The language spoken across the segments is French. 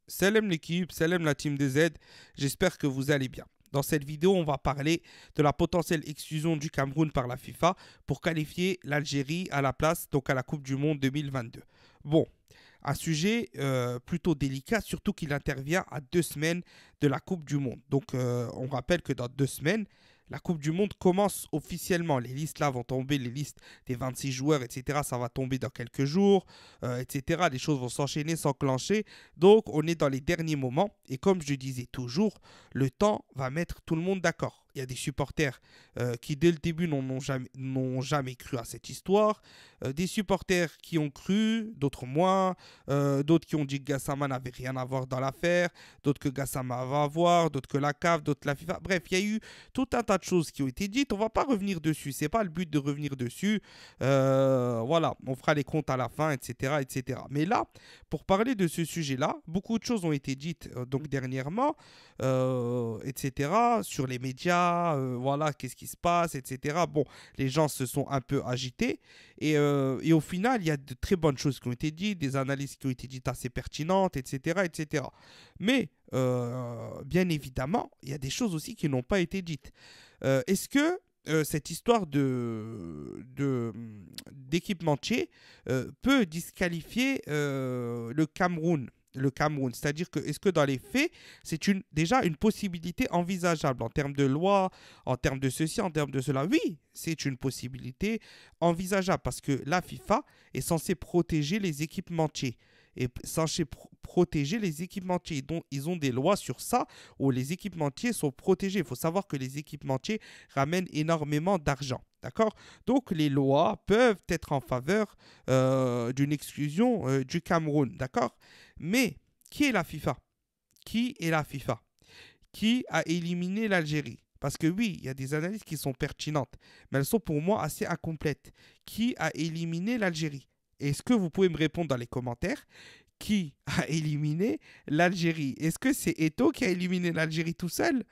Salam l'équipe, salam la team DZ, j'espère que vous allez bien. Dans cette vidéo, on va parler de la potentielle exclusion du Cameroun par la FIFA pour qualifier l'Algérie à la place, donc à la Coupe du Monde 2022. Bon, un sujet plutôt délicat, surtout qu'il intervient à 2 semaines de la Coupe du Monde. Donc on rappelle que dans 2 semaines, la Coupe du Monde commence officiellement. Les listes là vont tomber, les listes des 26 joueurs, etc. Ça va tomber dans quelques jours, etc. Les choses vont s'enchaîner, s'enclencher. Donc on est dans les derniers moments. Et comme je disais toujours, le temps va mettre tout le monde d'accord. Il y a des supporters qui dès le début n'ont jamais cru à cette histoire. Des supporters qui ont cru, d'autres moins. D'autres qui ont dit que Gassama n'avait rien à voir dans l'affaire. D'autres que Gassama va avoir. D'autres que la CAF, d'autres la FIFA. Bref, il y a eu tout un tas de choses qui ont été dites. On va pas revenir dessus. C'est pas le but de revenir dessus. Voilà, on fera les comptes à la fin, etc., etc. Mais là, pour parler de ce sujet-là, beaucoup de choses ont été dites donc dernièrement, etc. Sur les médias. Voilà, qu'est-ce qui se passe, etc. Bon, les gens se sont un peu agités et au final, il y a de très bonnes choses qui ont été dites, des analyses qui ont été dites assez pertinentes, etc., etc. Mais bien évidemment, il y a des choses aussi qui n'ont pas été dites. Est-ce que cette histoire d'équipementier peut disqualifier le Cameroun, c'est-à-dire que est-ce que dans les faits, c'est déjà une possibilité envisageable en termes de loi, en termes de ceci, en termes de cela. Oui, c'est une possibilité envisageable parce que la FIFA est censée protéger les équipementiers et censée protéger les équipementiers. Donc, ils ont des lois sur ça où les équipementiers sont protégés. Il faut savoir que les équipementiers ramènent énormément d'argent. D'accord. Donc, les lois peuvent être en faveur d'une exclusion du Cameroun. D'accord. Mais qui est la FIFA? Qui est la FIFA? Qui a éliminé l'Algérie? Parce que oui, il y a des analyses qui sont pertinentes, mais elles sont pour moi assez incomplètes. Qui a éliminé l'Algérie? Est-ce que vous pouvez me répondre dans les commentaires? Qui a éliminé l'Algérie? Est-ce que c'est Eto'o qui a éliminé l'Algérie tout seul?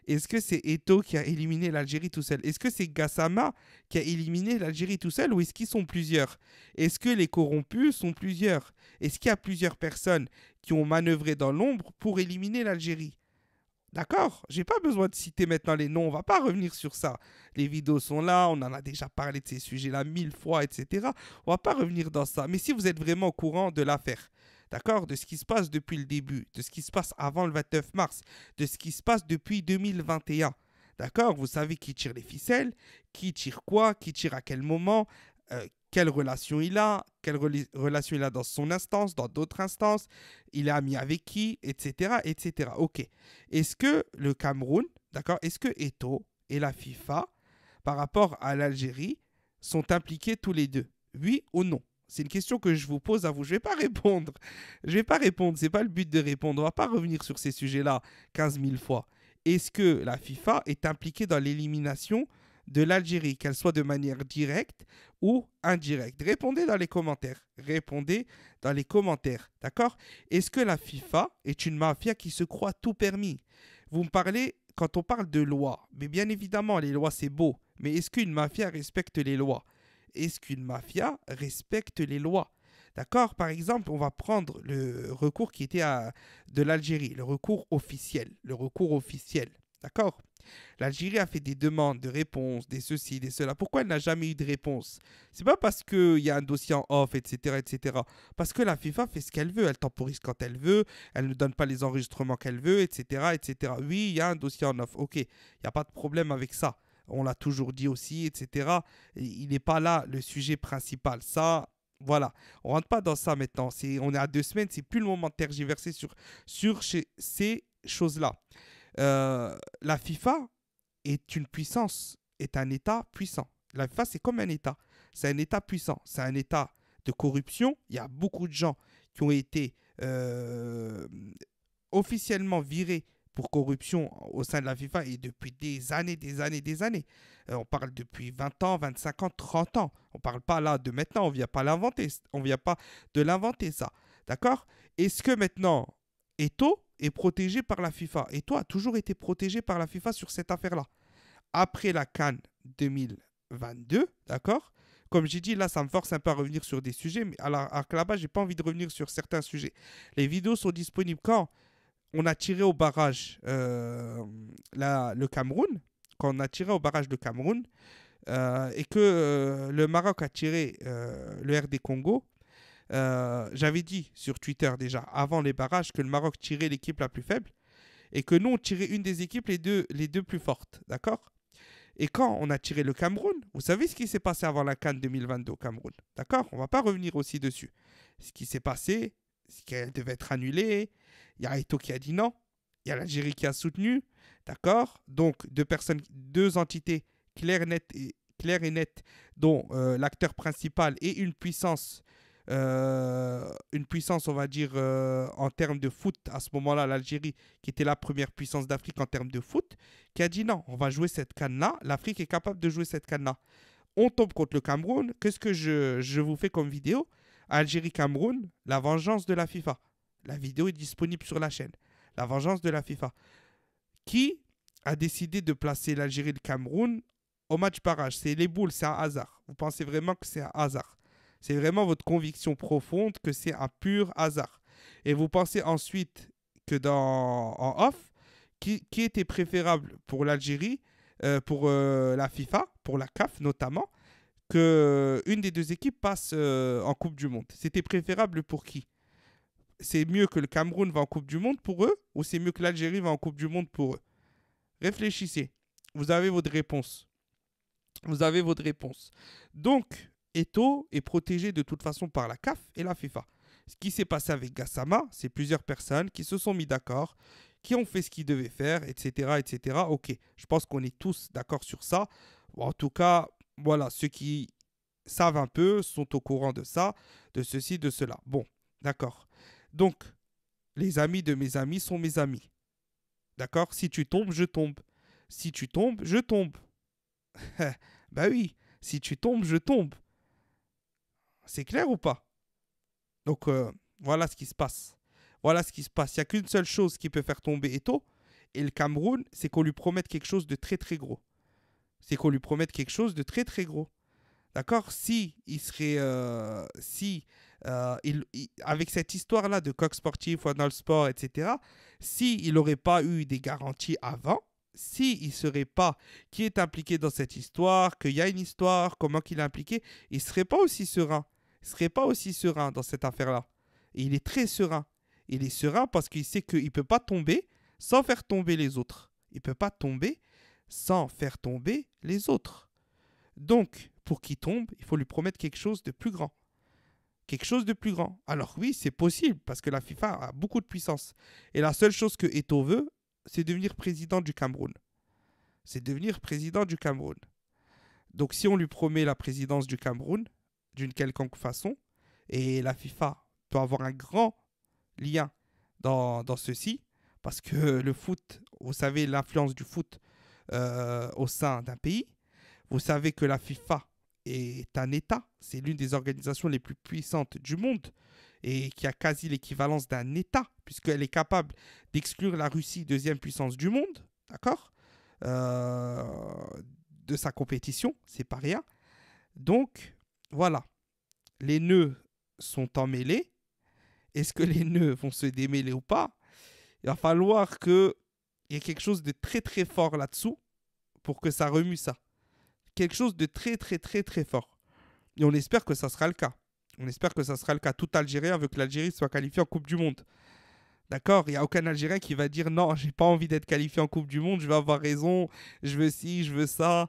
Est-ce que c'est Eto'o qui a éliminé l'Algérie tout seul? Est-ce que c'est Gassama qui a éliminé l'Algérie tout seul ou est-ce qu'ils sont plusieurs? Est-ce que les corrompus sont plusieurs? Est-ce qu'il y a plusieurs personnes qui ont manœuvré dans l'ombre pour éliminer l'Algérie? D'accord. J'ai pas besoin de citer maintenant les noms, on va pas revenir sur ça. Les vidéos sont là, on en a déjà parlé de ces sujets-là 1000 fois, etc. On va pas revenir dans ça. Mais si vous êtes vraiment au courant de l'affaire, d'accord, de ce qui se passe depuis le début, de ce qui se passe avant le 29 mars, de ce qui se passe depuis 2021, d'accord, vous savez qui tire les ficelles, qui tire quoi, qui tire à quel moment, quelle relation il a, relation il a dans son instance, dans d'autres instances, il est ami avec qui, etc., etc. Ok. Est-ce que le Cameroun, d'accord, est-ce que Eto'o et la FIFA, par rapport à l'Algérie, sont impliqués tous les deux? Oui ou non? C'est une question que je vous pose à vous. Je ne vais pas répondre. Je ne vais pas répondre. Ce n'est pas le but de répondre. On ne va pas revenir sur ces sujets-là 15 000 fois. Est-ce que la FIFA est impliquée dans l'élimination de l'Algérie, qu'elle soit de manière directe ou indirecte? Répondez dans les commentaires. Répondez dans les commentaires. D'accord? Est-ce que la FIFA est une mafia qui se croit tout permis? Vous me parlez, quand on parle de loi, mais bien évidemment, les lois, c'est beau. Mais est-ce qu'une mafia respecte les lois? Est-ce qu'une mafia respecte les lois? D'accord. Par exemple, on va prendre le recours qui était de l'Algérie, le recours officiel. Le recours officiel. D'accord. L'Algérie a fait des demandes de réponse, des ceci, des cela. Pourquoi elle n'a jamais eu de réponse? C'est pas parce qu'il y a un dossier en off, etc., etc. Parce que la FIFA fait ce qu'elle veut. Elle temporise quand elle veut. Elle ne donne pas les enregistrements qu'elle veut, etc., etc. Oui, il y a un dossier en off. Ok, il n'y a pas de problème avec ça. On l'a toujours dit aussi, etc. Il n'est pas là le sujet principal. Ça, voilà. On rentre pas dans ça maintenant. On est à 2 semaines. C'est plus le moment de tergiverser sur ces choses-là. La FIFA est une puissance, est un État puissant. La FIFA, c'est comme un État. C'est un État puissant. C'est un État de corruption. Il y a beaucoup de gens qui ont été officiellement virés pour corruption au sein de la FIFA et depuis des années, des années, des années. On parle depuis 20 ans, 25 ans, 30 ans. On ne parle pas là de maintenant, on ne vient pas l'inventer. On ne vient pas de l'inventer ça. D'accord? Est-ce que maintenant, Eto'o est protégé par la FIFA? Eto'o a toujours été protégé par la FIFA sur cette affaire-là. Après la CAN 2022, d'accord, Comme j'ai dit, là, ça me force un peu à revenir sur des sujets, mais alors que là-bas, j'ai pas envie de revenir sur certains sujets. Les vidéos sont disponibles quand on a tiré au barrage le Cameroun, quand on a tiré au barrage le Cameroun, et que le Maroc a tiré le RD Congo. J'avais dit sur Twitter déjà, avant les barrages, que le Maroc tirait l'équipe la plus faible et que nous, on tirait une des équipes les deux plus fortes. D'accord? Et quand on a tiré le Cameroun, vous savez ce qui s'est passé avant la CAN 2022 au Cameroun. D'accord? On ne va pas revenir aussi dessus. Ce qui s'est passé, c'est qu'elle devait être annulée. Il y a Eto'o qui a dit non. Il y a l'Algérie qui a soutenu. D'accord? Donc, deux entités claires et nettes, dont l'acteur principal et une puissance, on va dire, en termes de foot, à ce moment-là, l'Algérie, qui était la première puissance d'Afrique en termes de foot, qui a dit non, on va jouer cette CAN-là, l'Afrique est capable de jouer cette CAN-là. On tombe contre le Cameroun, qu'est-ce que je vous fais comme vidéo? Algérie-Cameroun, la vengeance de la FIFA. La vidéo est disponible sur la chaîne. La vengeance de la FIFA. Qui a décidé de placer l'Algérie et le Cameroun au match barrage? C'est les boules, c'est un hasard. Vous pensez vraiment que c'est un hasard? C'est vraiment votre conviction profonde que c'est un pur hasard. Et vous pensez ensuite que en off, qui était préférable pour l'Algérie, pour la FIFA, pour la CAF notamment, que une des deux équipes passe en Coupe du Monde. C'était préférable pour qui? C'est mieux que le Cameroun va en Coupe du Monde pour eux ou c'est mieux que l'Algérie va en Coupe du Monde pour eux? Réfléchissez. Vous avez votre réponse. Vous avez votre réponse. Donc, Eto'o est protégé de toute façon par la CAF et la FIFA. Ce qui s'est passé avec Gassama, c'est plusieurs personnes qui se sont mis d'accord, qui ont fait ce qu'ils devaient faire, etc., etc. Ok, je pense qu'on est tous d'accord sur ça. En tout cas, voilà, ceux qui savent un peu sont au courant de ça, de ceci, de cela. Bon, d'accord. Donc, les amis de mes amis sont mes amis. D'accord? Si tu tombes, je tombe. Si tu tombes, je tombe. Bah oui, si tu tombes, je tombe. C'est clair ou pas? Donc, voilà ce qui se passe. Voilà ce qui se passe. Il n'y a qu'une seule chose qui peut faire tomber Eto'o et le Cameroun, c'est qu'on lui promette quelque chose de très très gros. C'est qu'on lui promette quelque chose de très très gros. D'accord? Si il serait... avec cette histoire-là de coq sportif, dans le sport, etc., s'il n'aurait pas eu des garanties avant, s'il ne serait pas qui est impliqué dans cette histoire, qu'il y a une histoire, comment qu'il est impliqué, il ne serait pas aussi serein. Il ne serait pas aussi serein dans cette affaire-là. Et il est très serein. Il est serein parce qu'il sait qu'il ne peut pas tomber sans faire tomber les autres. Il ne peut pas tomber sans faire tomber les autres. Donc, pour qu'il tombe, il faut lui promettre quelque chose de plus grand. Quelque chose de plus grand. Alors oui, c'est possible parce que la FIFA a beaucoup de puissance. Et la seule chose que Eto'o veut, c'est devenir président du Cameroun. C'est devenir président du Cameroun. Donc si on lui promet la présidence du Cameroun, d'une quelconque façon, et la FIFA peut avoir un grand lien dans ceci, parce que le foot, vous savez l'influence du foot au sein d'un pays, vous savez que la FIFA est un État, c'est l'une des organisations les plus puissantes du monde et qui a quasi l'équivalence d'un État, puisqu'elle est capable d'exclure la Russie, deuxième puissance du monde, d'accord, de sa compétition, c'est pas rien. Donc, voilà, les nœuds sont emmêlés. Est-ce que les nœuds vont se démêler ou pas? Il va falloir qu'il y ait quelque chose de très très fort là-dessous pour que ça remue ça. Quelque chose de très très très très fort. Et on espère que ça sera le cas. On espère que ça sera le cas. Tout Algérien veut que l'Algérie soit qualifiée en Coupe du Monde. D'accord? Il n'y a aucun Algérien qui va dire non, j'ai pas envie d'être qualifié en Coupe du Monde, je vais avoir raison, je veux ci, je veux ça.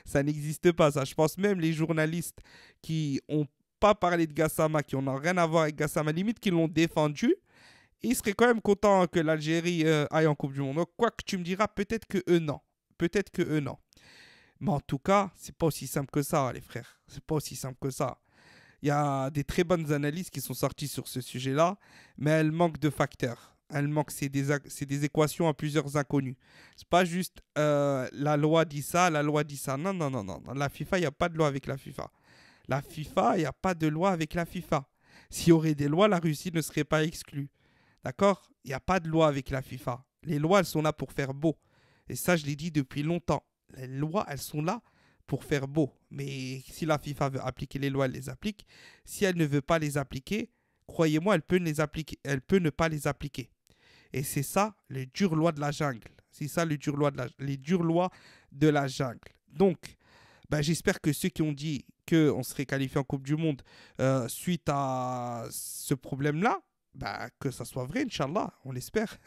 Ça n'existe pas, ça. Je pense même les journalistes qui n'ont pas parlé de Gassama, qui n'ont rien à voir avec Gassama, limite qui l'ont défendu, ils seraient quand même contents que l'Algérie aille en Coupe du Monde. Donc, quoi que tu me diras, peut-être que eux, non. Peut-être que eux, non. Mais en tout cas, c'est pas aussi simple que ça, les frères. C'est pas aussi simple que ça. Il y a des très bonnes analyses qui sont sorties sur ce sujet-là, mais elles manquent de facteurs. Elles manquent, c'est des équations à plusieurs inconnus. C'est pas juste la loi dit ça, la loi dit ça. Non, non, non, non. Dans la FIFA, il n'y a pas de loi avec la FIFA. La FIFA, il n'y a pas de loi avec la FIFA. S'il y aurait des lois, la Russie ne serait pas exclue. D'accord? Il n'y a pas de loi avec la FIFA. Les lois, elles sont là pour faire beau. Et ça, je l'ai dit depuis longtemps. Les lois, elles sont là pour faire beau. Mais si la FIFA veut appliquer les lois, elle les applique. Si elle ne veut pas les appliquer, croyez-moi, elle peut les appliquer. Elle peut ne pas les appliquer. Et c'est ça, les dures lois de la jungle. C'est ça, les dures lois de la jungle. Donc, ben, j'espère que ceux qui ont dit qu'on serait qualifié en Coupe du Monde suite à ce problème-là, ben, que ça soit vrai, Inch'Allah, on l'espère.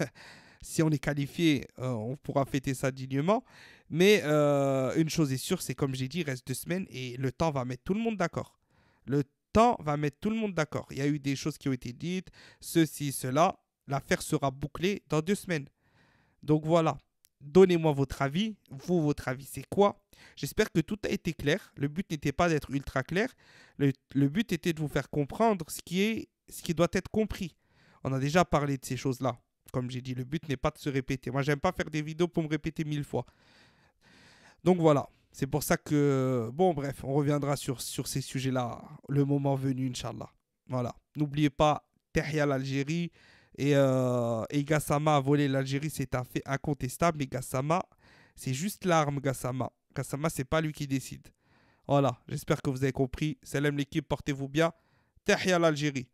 Si on est qualifié, on pourra fêter ça dignement. Mais une chose est sûre, c'est comme j'ai dit, il reste 2 semaines et le temps va mettre tout le monde d'accord. Le temps va mettre tout le monde d'accord. Il y a eu des choses qui ont été dites, ceci, cela. L'affaire sera bouclée dans 2 semaines. Donc voilà, donnez-moi votre avis. Vous, votre avis, c'est quoi? J'espère que tout a été clair. Le but n'était pas d'être ultra clair. Le but était de vous faire comprendre ce qui doit être compris. On a déjà parlé de ces choses-là. Comme j'ai dit, le but n'est pas de se répéter. Moi, j'aime pas faire des vidéos pour me répéter 1000 fois. Donc voilà, c'est pour ça que... Bon, bref, on reviendra sur ces sujets-là le moment venu, Inch'Allah. Voilà, n'oubliez pas, Tahia l'Algérie. Et Gassama a volé l'Algérie, c'est un fait incontestable. Mais Gassama, c'est juste l'arme, Gassama. Gassama, c'est pas lui qui décide. Voilà, j'espère que vous avez compris. Salam l'équipe, portez-vous bien. Tahia l'Algérie.